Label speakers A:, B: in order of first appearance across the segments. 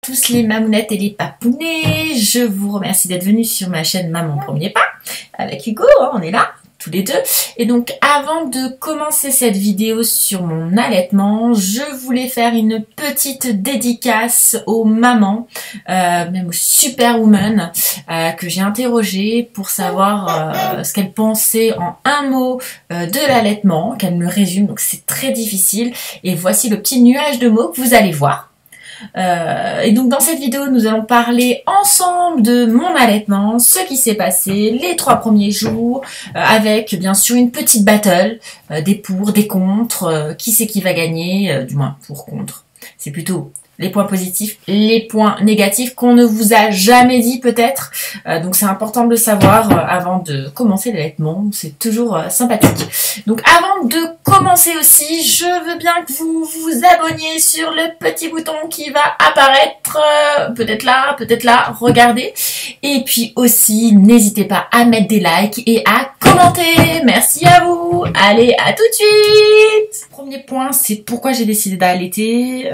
A: Tous les mamounettes et les papounets, je vous remercie d'être venus sur ma chaîne Maman Premier Pas avec Hugo, on est là tous les deux. Et donc avant de commencer cette vidéo sur mon allaitement, je voulais faire une petite dédicace aux mamans, même aux superwomen que j'ai interrogées pour savoir ce qu'elles pensaient en un mot de l'allaitement, qu'elles me résument, donc c'est très difficile. Et voici le petit nuage de mots que vous allez voir. Et donc dans cette vidéo nous allons parler ensemble de mon allaitement, ce qui s'est passé les 3 premiers jours, avec bien sûr une petite battle, des pour, des contre, qui c'est qui va gagner, du moins pour, contre, c'est plutôt les points positifs, les points négatifs qu'on ne vous a jamais dit peut-être, donc c'est important de le savoir avant de commencer l'allaitement, c'est toujours sympathique. Donc avant de commencer aussi, je veux bien que vous vous abonniez sur le petit bouton qui va apparaître, peut-être là, regardez. Et puis aussi, n'hésitez pas à mettre des likes et à commenter. Merci à vous. Allez, à tout de suite. Premier point, c'est pourquoi j'ai décidé d'allaiter.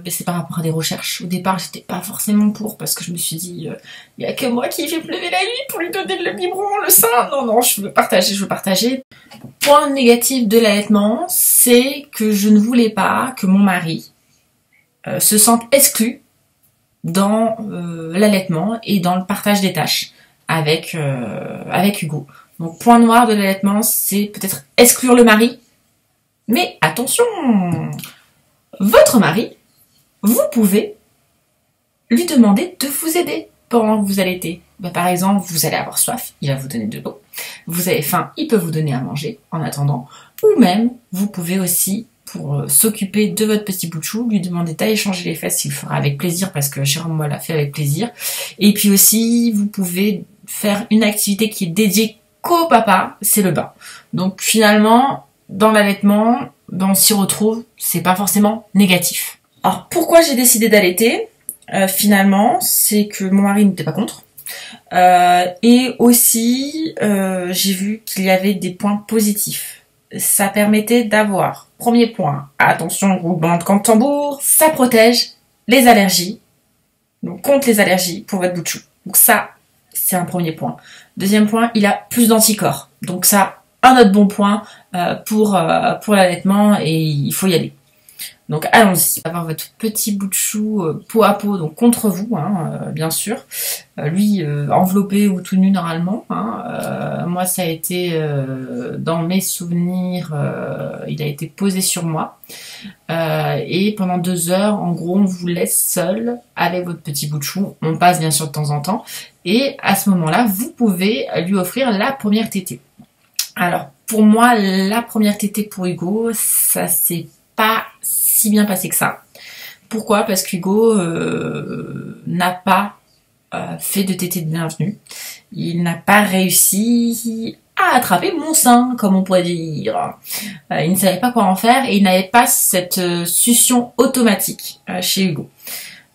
A: C'est par rapport à des recherches. Au départ, j'étais pas forcément pour parce que je me suis dit, il y a que moi qui vais me lever la nuit pour lui donner le biberon, le sein. Non, je veux partager. Point négatif de l'allaitement, c'est que je ne voulais pas que mon mari se sente exclu dans l'allaitement et dans le partage des tâches avec Hugo. Donc point noir de l'allaitement, c'est peut-être exclure le mari. Mais attention, votre mari, vous pouvez lui demander de vous aider pendant que vous allaitez. Par exemple, vous allez avoir soif, il va vous donner de l'eau. Vous avez faim, il peut vous donner à manger en attendant. Ou même, vous pouvez aussi, pour s'occuper de votre petit bout de chou, lui demander d'aller changer les fesses, il le fera avec plaisir parce que Jérôme moi l'a fait avec plaisir. Et puis aussi, vous pouvez faire une activité qui est dédiée qu'au papa, c'est le bain. Donc finalement, dans l'allaitement, on s'y retrouve, c'est pas forcément négatif. Alors pourquoi j'ai décidé d'allaiter ? Finalement, c'est que mon mari n'était pas contre. Et aussi, j'ai vu qu'il y avait des points positifs. Ça permettait d'avoir, premier point, attention, roulement de tambour, ça protège les allergies, donc contre les allergies pour votre bout de chou. Donc ça, c'est un premier point. Deuxième point, il a plus d'anticorps. Donc ça, un autre bon point pour l'allaitement et il faut y aller. Donc allons-y, avoir votre petit bout de chou peau à peau, donc contre vous, bien sûr. Lui enveloppé ou tout nu normalement. Moi ça a été dans mes souvenirs, il a été posé sur moi. Et pendant 2 heures, en gros, on vous laisse seul avec votre petit bout de chou. On passe bien sûr de temps en temps. Et à ce moment-là, vous pouvez lui offrir la première tétée. Alors pour moi, la première tétée pour Hugo, ça c'est pas si bien passé que ça. Pourquoi ? Parce qu'Hugo n'a pas fait de tétée de bienvenue. Il n'a pas réussi à attraper mon sein, comme on pourrait dire. Il ne savait pas quoi en faire et il n'avait pas cette succion automatique chez Hugo.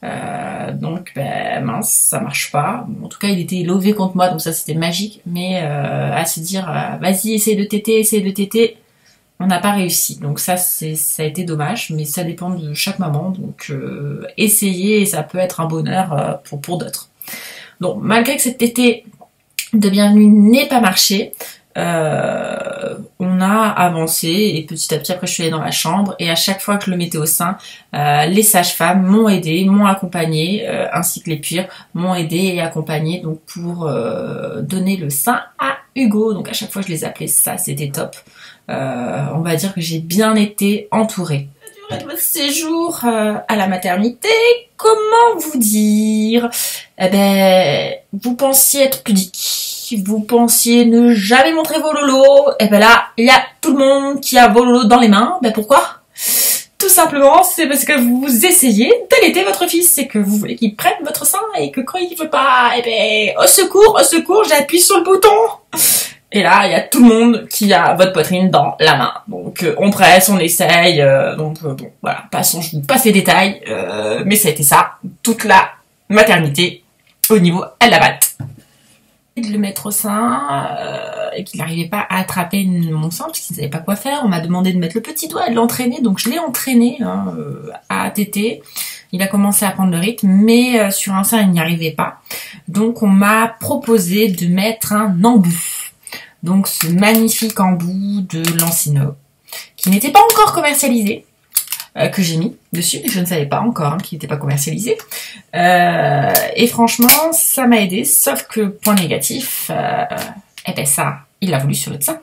A: Donc mince, ça marche pas. Bon, en tout cas, il était lové contre moi, donc ça c'était magique. Mais à se dire, vas-y, essaye de téter. On n'a pas réussi, donc ça a été dommage, mais ça dépend de chaque maman, donc essayez et ça peut être un bonheur pour d'autres. Donc malgré que cette tétée de bienvenue n'ait pas marché, on a avancé et petit à petit après je suis allée dans la chambre et à chaque fois que je le mettais au sein, les sages-femmes m'ont aidé, m'ont accompagné, ainsi que les puères m'ont aidé et accompagné donc pour donner le sein à Hugo. Donc à chaque fois je les appelais ça, c'était top. On va dire que j'ai bien été entourée. La durée de votre séjour à la maternité, comment vous dire ? Vous pensiez être pudique, vous pensiez ne jamais montrer vos lolos, là, il y a tout le monde qui a vos lolos dans les mains. Pourquoi ? Tout simplement, c'est parce que vous essayez d'allaiter votre fils, c'est que vous voulez qu'il prenne votre sein et que quand il veut pas, au secours, j'appuie sur le bouton. Et là, il y a tout le monde qui a votre poitrine dans la main. Donc, on presse, on essaye. Bon, voilà, passons, je vous passe les détails. Mais ça a été ça, toute la maternité au niveau à la batte. De le mettre au sein et qu'il n'arrivait pas à attraper mon sein parce qu'il ne savait pas quoi faire. On m'a demandé de mettre le petit doigt et de l'entraîner. Donc, je l'ai entraîné à téter. Il a commencé à prendre le rythme, mais sur un sein, il n'y arrivait pas. Donc, on m'a proposé de mettre un embout. Donc, ce magnifique embout de Lancino, qui n'était pas encore commercialisé, que j'ai mis dessus, mais je ne savais pas encore qu'il n'était pas commercialisé. Et franchement, ça m'a aidé, sauf que, point négatif, eh ben ça, il l'a voulu sur le sein.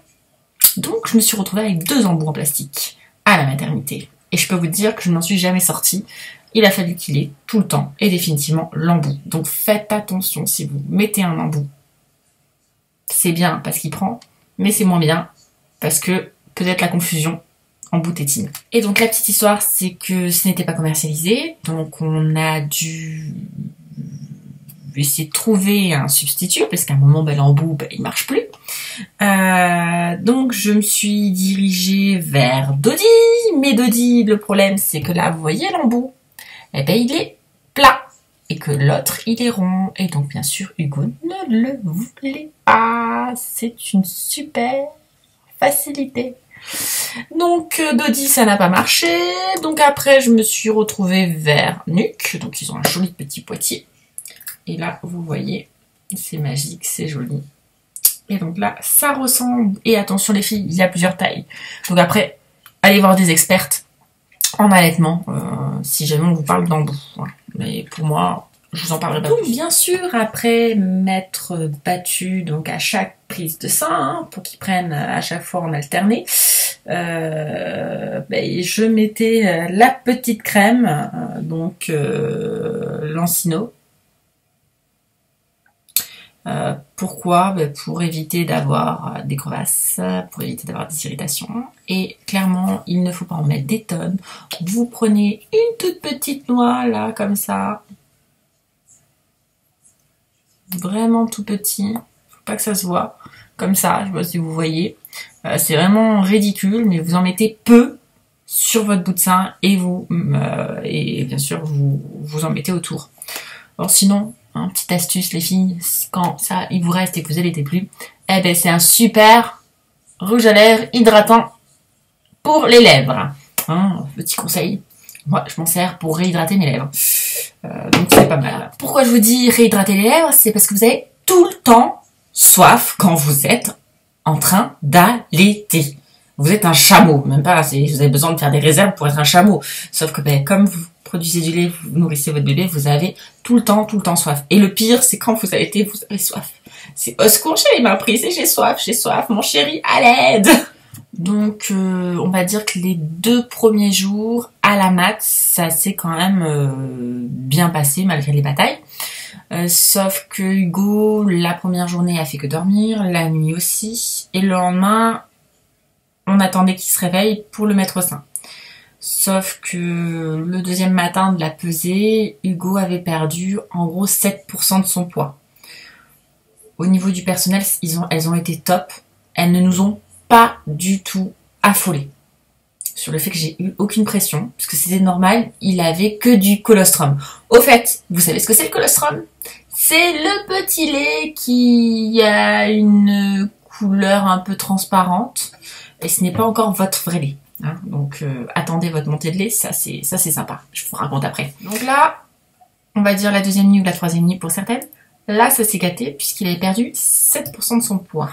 A: Donc, je me suis retrouvée avec 2 embouts en plastique à la maternité. Et je peux vous dire que je n'en suis jamais sortie. Il a fallu qu'il ait tout le temps et définitivement l'embout. Donc, faites attention si vous mettez un embout. C'est bien parce qu'il prend, mais c'est moins bien parce que peut-être la confusion embout tétine. Et donc, la petite histoire, c'est que ce n'était pas commercialisé. Donc, on a dû essayer de trouver un substitut parce qu'à un moment, l'embout, il marche plus. Donc je me suis dirigée vers Dodi, mais Dodi, le problème c'est que là, vous voyez l'embout, eh ben il est plat et que l'autre il est rond, et donc bien sûr Hugo ne le voulait pas. C'est une super facilité. Donc Dodi, ça n'a pas marché. Donc après je me suis retrouvée vers Nuc, donc ils ont un joli petit poitier, et là vous voyez, c'est magique, c'est joli. Et donc là, ça ressemble... Et attention les filles, il y a plusieurs tailles. Donc après, allez voir des expertes en allaitement, si jamais on vous parle d'embout. Voilà. Mais pour moi, je vous en parlerai pas. Donc bien sûr, après m'être battue donc à chaque prise de sein, hein, pour qu'ils prennent à chaque fois en alterné, je mettais la petite crème, donc Lancino. Pourquoi? Pour éviter d'avoir des crevasses, pour éviter d'avoir des irritations. Et clairement, il ne faut pas en mettre des tonnes. Vous prenez une toute petite noix, là, comme ça. Vraiment tout petit. Faut pas que ça se voit. Comme ça, je sais pas si vous voyez. C'est vraiment ridicule, mais vous en mettez peu sur votre bout de sein et et bien sûr, vous en mettez autour. Alors sinon, petite astuce les filles, quand ça il vous reste et que vous allaitez plus, eh ben c'est un super rouge à lèvres hydratant pour les lèvres. Petit conseil, moi je m'en sers pour réhydrater mes lèvres. Donc c'est pas mal. Pourquoi je vous dis réhydrater les lèvres? C'est parce que vous avez tout le temps soif quand vous êtes en train d'allaiter. Vous êtes un chameau, même pas, vous avez besoin de faire des réserves pour être un chameau. Sauf que comme vous produisez du lait, vous nourrissez votre bébé, vous avez tout le temps soif. Et le pire, c'est quand vous allaitez, vous avez soif. C'est au secours, chérie, m'a pris, c'est j'ai soif, mon chéri, à l'aide. Donc, on va dire que les 2 premiers jours à la mat, ça s'est quand même bien passé malgré les batailles. Sauf que Hugo, la première journée, a fait que dormir, la nuit aussi, et le lendemain, on attendait qu'il se réveille pour le mettre au sein. Sauf que le deuxième matin de la pesée, Hugo avait perdu en gros 7% de son poids. Au niveau du personnel, elles ont été top. Elles ne nous ont pas du tout affolés sur le fait que j'ai eu aucune pression, puisque c'était normal, il avait que du colostrum. Au fait, vous savez ce que c'est le colostrum? C'est le petit lait qui a une couleur un peu transparente, et ce n'est pas encore votre vrai lait. Donc attendez votre montée de lait, ça c'est sympa, je vous raconte après. Donc là, on va dire la 2e nuit ou la 3e nuit pour certaines, là ça s'est gâté puisqu'il avait perdu 7% de son poids.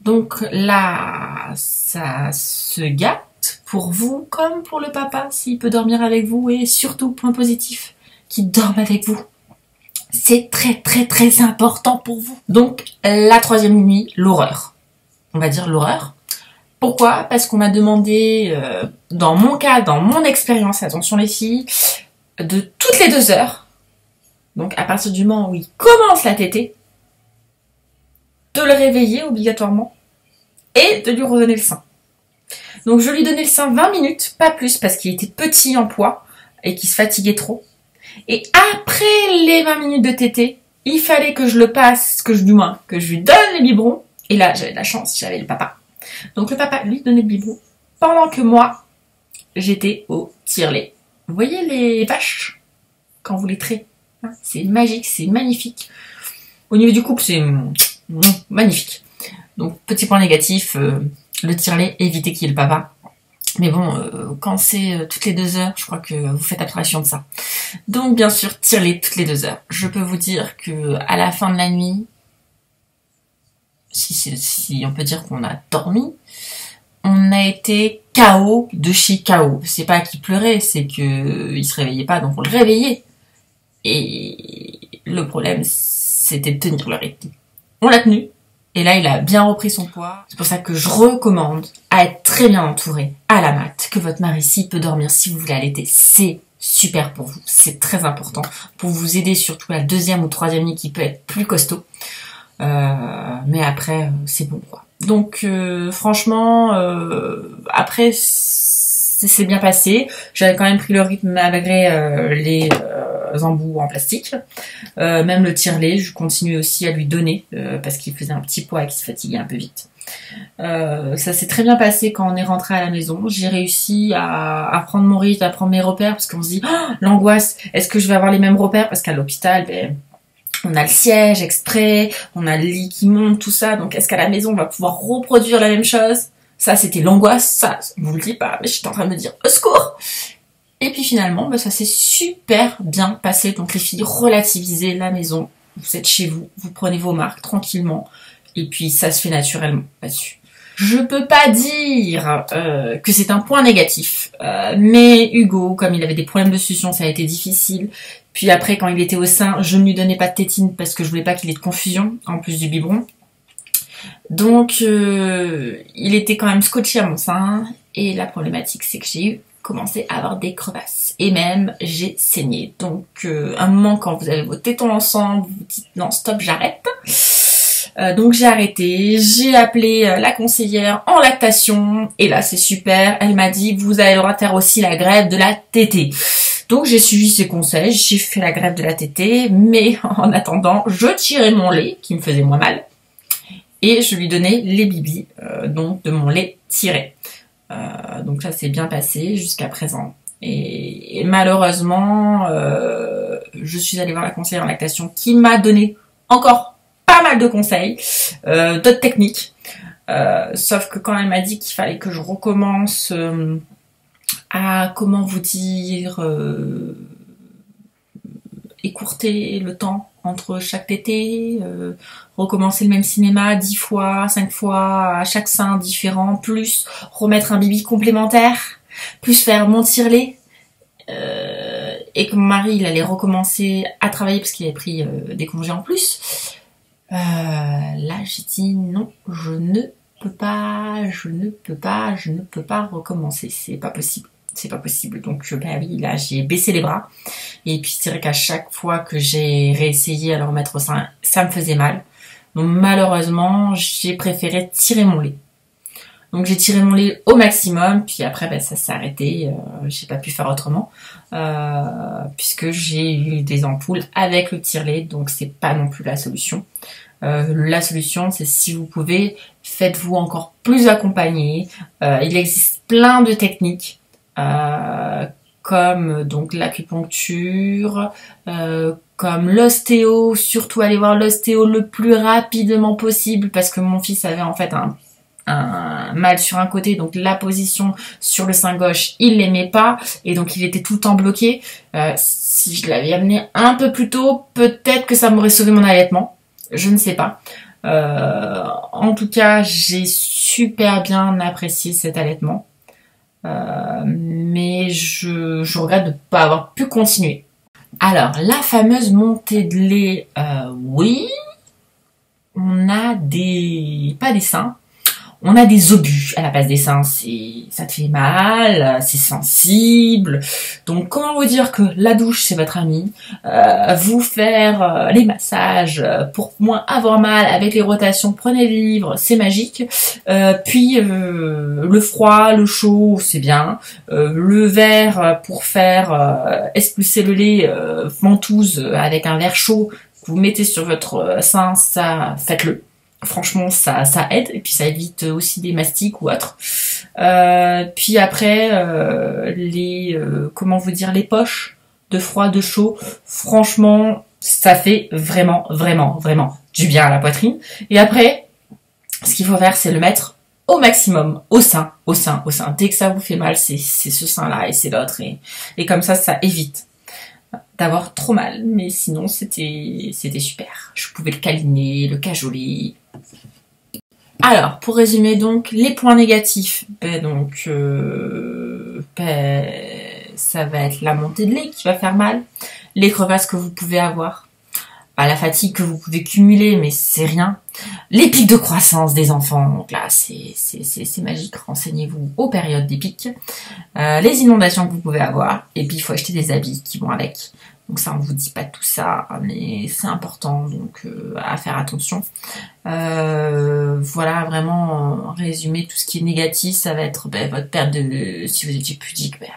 A: Donc là, ça se gâte pour vous comme pour le papa s'il peut dormir avec vous, et surtout, point positif, qu'il dorme avec vous. C'est très important pour vous. Donc la 3e nuit, l'horreur. On va dire l'horreur. Pourquoi? Parce qu'on m'a demandé, dans mon cas, dans mon expérience, attention les filles, de toutes les 2 heures, donc à partir du moment où il commence la tétée, de le réveiller obligatoirement et de lui redonner le sein. Donc je lui donnais le sein 20 minutes, pas plus, parce qu'il était petit en poids et qu'il se fatiguait trop. Et après les 20 minutes de tétée, il fallait que je le passe, que je lui donne les biberons. Et là, j'avais de la chance, j'avais le papa. Donc le papa lui donnait le biberon, pendant que moi, j'étais au tire-lait. Vous voyez les vaches, quand vous les traitez, c'est magique, c'est magnifique. Au niveau du couple, c'est magnifique. Donc petit point négatif, le tire-lait, évitez qu'il y ait le papa. Mais bon, quand c'est toutes les 2 heures, je crois que vous faites abstraction de ça. Donc bien sûr, tire-les toutes les 2 heures. Je peux vous dire que à la fin de la nuit, si on peut dire qu'on a dormi, on a été KO de chez KO. C'est pas qu'il pleurait, c'est que il se réveillait pas, donc on le réveillait. Et le problème, c'était de tenir le rythme. On l'a tenu, et là, il a bien repris son poids. C'est pour ça que je recommande à être très bien entouré à la mat, que votre mari, s'il peut dormir, si vous voulez allaiter, c'est super pour vous. C'est très important pour vous aider, surtout la 2e ou 3e nuit qui peut être plus costaud. Mais après, c'est bon, quoi. Donc, franchement, après, c'est bien passé. J'avais quand même pris le rythme malgré les embouts en plastique. Même le tire-lait, je continue aussi à lui donner parce qu'il faisait un petit poids et qu'il se fatiguait un peu vite. Ça s'est très bien passé quand on est rentré à la maison. J'ai réussi à prendre mon rythme, à prendre mes repères parce qu'on se dit oh, l'angoisse, est-ce que je vais avoir les mêmes repères? Parce qu'à l'hôpital, on a le siège exprès, on a le lit qui monte, tout ça. Donc, est-ce qu'à la maison, on va pouvoir reproduire la même chose? Ça, c'était l'angoisse. Ça, on vous le dit pas, mais j'étais en train de me dire, au secours! Et puis finalement, ça s'est super bien passé. Donc, les filles, relativisez la maison. Vous êtes chez vous, vous prenez vos marques tranquillement. Et puis, ça se fait naturellement là-dessus. Je peux pas dire que c'est un point négatif, mais Hugo, comme il avait des problèmes de succion, ça a été difficile. Puis après, quand il était au sein, je ne lui donnais pas de tétine parce que je voulais pas qu'il ait de confusion, en plus du biberon. Donc, il était quand même scotché à mon sein. Et la problématique, c'est que j'ai commencé à avoir des crevasses. Et même, j'ai saigné. Donc, un moment, quand vous avez vos tétons ensemble, vous dites non, stop, j'arrête. Donc j'ai arrêté, j'ai appelé la conseillère en lactation et là c'est super, elle m'a dit vous avez le droit de faire aussi la greffe de la tétée. Donc j'ai suivi ses conseils, j'ai fait la greffe de la tétée, mais en attendant je tirais mon lait qui me faisait moins mal et je lui donnais les bibis donc de mon lait tiré. Donc ça s'est bien passé jusqu'à présent. Et malheureusement je suis allée voir la conseillère en lactation qui m'a donné encore pas mal de conseils, d'autres techniques. Sauf que quand elle m'a dit qu'il fallait que je recommence à, comment vous dire, écourter le temps entre chaque tétée, recommencer le même cinéma 10 fois, 5 fois, à chaque sein différent, plus remettre un bibi complémentaire, plus faire mon tire-lait. Et que mon mari, il allait recommencer à travailler parce qu'il avait pris des congés en plus. Là, j'ai dit non, je ne peux pas recommencer. C'est pas possible. Donc, oui, là, j'ai baissé les bras. Et puis, c'est vrai qu'à chaque fois que j'ai réessayé à le remettre au sein, ça me faisait mal. Donc, malheureusement, j'ai préféré tirer mon lait. Donc, j'ai tiré mon lait au maximum. Puis après, ça s'est arrêté. J'ai pas pu faire autrement. Puisque j'ai eu des ampoules avec le tire-lait. Donc, c'est pas non plus la solution. La solution, c'est si vous pouvez, faites-vous encore plus accompagner. Il existe plein de techniques, comme donc l'acupuncture, comme l'ostéo. Surtout allez voir l'ostéo le plus rapidement possible parce que mon fils avait en fait un mal sur un côté, donc la position sur le sein gauche, il l'aimait pas et donc il était tout le temps bloqué. Si je l'avais amené un peu plus tôt, peut-être que ça m'aurait sauvé mon allaitement. Je ne sais pas. En tout cas, j'ai super bien apprécié cet allaitement. Mais je regrette de ne pas avoir pu continuer. Alors, la fameuse montée de lait, oui. On a pas des seins. On a des obus à la place des seins, ça te fait mal, c'est sensible. Donc comment vous dire que la douche c'est votre ami, vous faire les massages pour moins avoir mal avec les rotations, prenez les livres, c'est magique. Puis le froid, le chaud, c'est bien. Le verre pour faire expulser le lait, ventouse avec un verre chaud que vous mettez sur votre sein, ça faites-le. Franchement, ça aide et puis ça évite aussi des mastiques ou autres. Puis après, comment vous dire, les poches de froid, de chaud. Franchement, ça fait vraiment du bien à la poitrine. Et après, ce qu'il faut faire, c'est le mettre au maximum au sein. Dès que ça vous fait mal, c'est ce sein-là et c'est l'autre. Et comme ça évite d'avoir trop mal. Mais sinon, c'était super. Je pouvais le câliner, le cajoler. Alors, pour résumer donc, les points négatifs, ça va être la montée de lait qui va faire mal, les crevasses que vous pouvez avoir, la fatigue que vous pouvez cumuler, mais c'est rien, les pics de croissance des enfants, donc là c'est magique, renseignez-vous aux périodes des pics, les inondations que vous pouvez avoir, et puis il faut acheter des habits qui vont avec. Donc ça, on vous dit pas tout ça, mais c'est important, donc à faire attention. Voilà, vraiment, en résumé, tout ce qui est négatif, ça va être votre perte de... Si vous étiez pudique, voilà,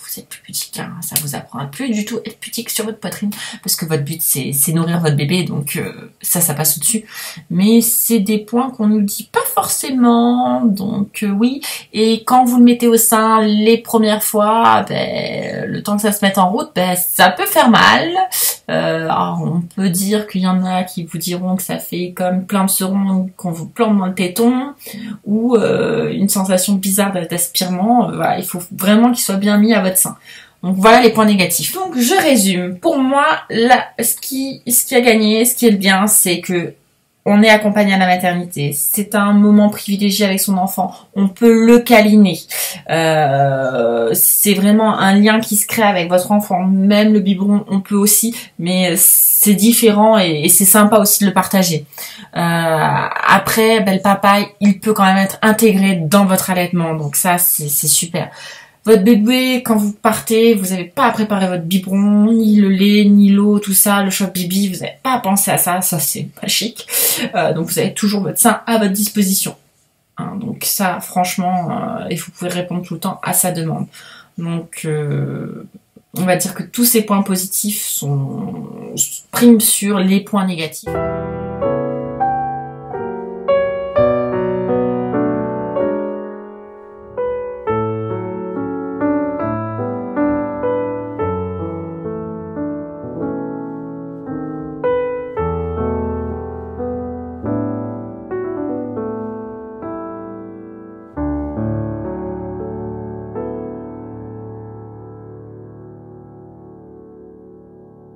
A: vous êtes plus pudique, hein, ça vous apprend à plus du tout être pudique sur votre poitrine, parce que votre but, c'est nourrir votre bébé, donc ça passe au-dessus. Mais c'est des points qu'on nous dit pas forcément, donc oui. Et quand vous le mettez au sein les premières fois, le temps que ça se mette en route, ça peut faire mal. Alors on peut dire qu'il y en a qui vous diront que ça fait comme plein de serons qu'on vous plante dans le téton, ou une sensation bizarre d'aspirement. Voilà, il faut vraiment qu'il soit bien mis à votre sein. Donc voilà les points négatifs. Donc je résume. Pour moi, là, ce qui a gagné, ce qui est le bien, c'est que on est accompagné à la maternité. C'est un moment privilégié avec son enfant. On peut le câliner. C'est vraiment un lien qui se crée avec votre enfant. Même le biberon, on peut aussi, mais c'est différent et c'est sympa aussi de le partager. Après, le papa, il peut quand même être intégré dans votre allaitement. Donc ça, c'est super. Votre bébé, quand vous partez, vous n'avez pas à préparer votre biberon, ni le lait, ni l'eau, tout ça, le choc bibi, vous n'avez pas à penser à ça, c'est pas chic. Donc vous avez toujours votre sein à votre disposition. Hein, donc ça, franchement, et vous pouvez répondre tout le temps à sa demande. Donc on va dire que tous ces points positifs priment sur les points négatifs.